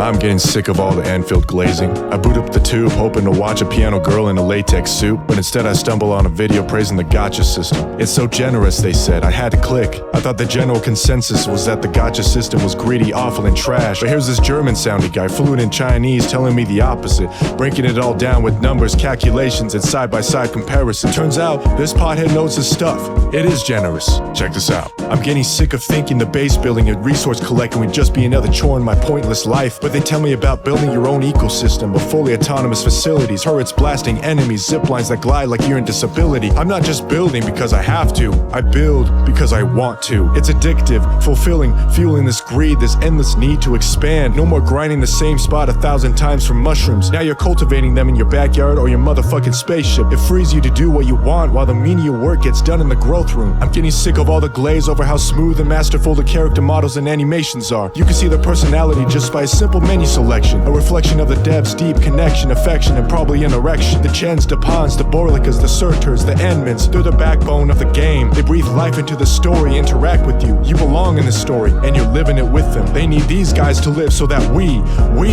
I'm getting sick of all the Endfield glazing. I boot up the tube, hoping to watch a piano girl in a latex suit, but instead I stumble on a video praising the gacha system. It's so generous, they said. I had to click. I thought the general consensus was that the gacha system was greedy, awful, and trash. But here's this German-sounding guy, fluent in Chinese, telling me the opposite, breaking it all down with numbers, calculations, and side-by-side comparison. Turns out, this pothead knows his stuff. It is generous. Check this out. I'm getting sick of thinking the base building and resource collecting would just be another chore in my pointless life. But they tell me about building your own ecosystem of fully autonomous facilities, turrets blasting enemies, zip lines that glide like you're in disability. I'm not just building because I have to. I build because I want to. It's addictive, fulfilling, fueling this greed, this endless need to expand. No more grinding the same spot 1,000 times for mushrooms. Now you're cultivating them in your backyard or your motherfucking spaceship. It frees you to do what you want while the menial work gets done in the growth room. I'm getting sick of all the glaze over how smooth and masterful the character models and animations are. You can see their personality just by a simple menu selection, a reflection of the devs' deep connection, affection, and probably an erection. The Chens, the Pons, the Borlicas, the Surters, the Endmans, they're the backbone of the game. They breathe life into the story, interact with you. You belong in the story, and you're living it with them. They need these guys to live so that we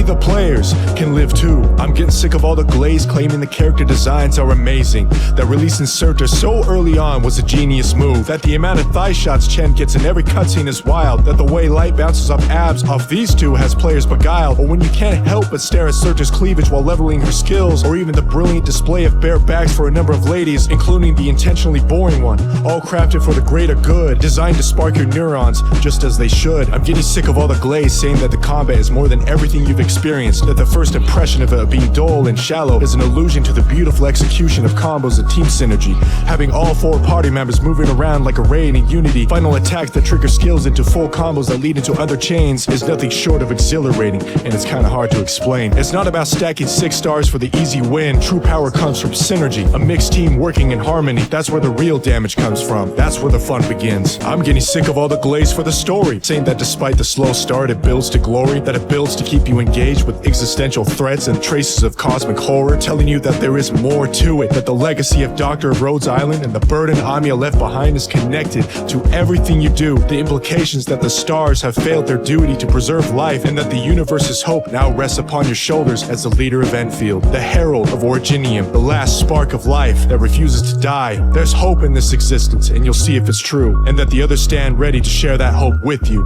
the players, can live too. I'm getting sick of all the glaze claiming the character designs are amazing, that releasing Surtur so early on was a genius move, that the amount of thigh shots Chen gets in every cutscene is wild, that the way light bounces off abs off these two has players beguiled, or when you can't help but stare at Surtur's cleavage while leveling her skills, or even the brilliant display of bare backs for a number of ladies, including the intentionally boring one, all crafted for the greater good, designed to spark your neurons, just as they should. I'm getting sick of all the glaze saying that the combat is more than everything you've experienced, that the first impression of it being dull and shallow is an allusion to the beautiful execution of combos and team synergy, having all 4 party members moving around like a raid in Unity, final attacks that trigger skills into full combos that lead into other chains is nothing short of exhilarating, and it's kinda hard to explain. It's not about stacking 6 stars for the easy win. True power comes from synergy, a mixed team working in harmony. That's where the real damage comes from. That's where the fun begins. I'm getting sick of all the glaze for the story, saying that despite the slow start it builds to glory, that it builds to keep you engaged with existential threats and traces of cosmic horror, telling you that there is more to it, that the legacy of Dr. Rhodes Island and the burden Amiya left behind is connected to everything you do, the implications that the stars have failed their duty to preserve life, and that the universe's hope now rests upon your shoulders as the leader of Endfield, the herald of Originium, the last spark of life that refuses to die. There's hope in this existence, and you'll see if it's true, and that the others stand ready to share that hope with you.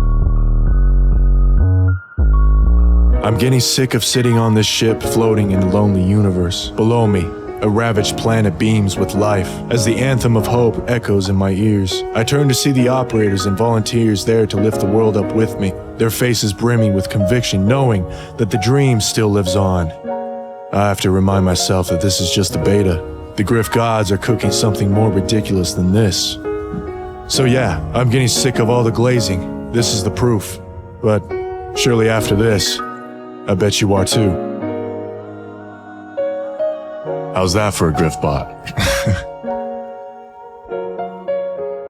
I'm getting sick of sitting on this ship floating in a lonely universe. Below me, a ravaged planet beams with life. As the anthem of hope echoes in my ears, I turn to see the operators and volunteers there to lift the world up with me, their faces brimming with conviction, knowing that the dream still lives on. I have to remind myself that this is just a beta. The Griff gods are cooking something more ridiculous than this. So yeah, I'm getting sick of all the glazing. This is the proof. But surely after this, I bet you are too. How's that for a Griff bot?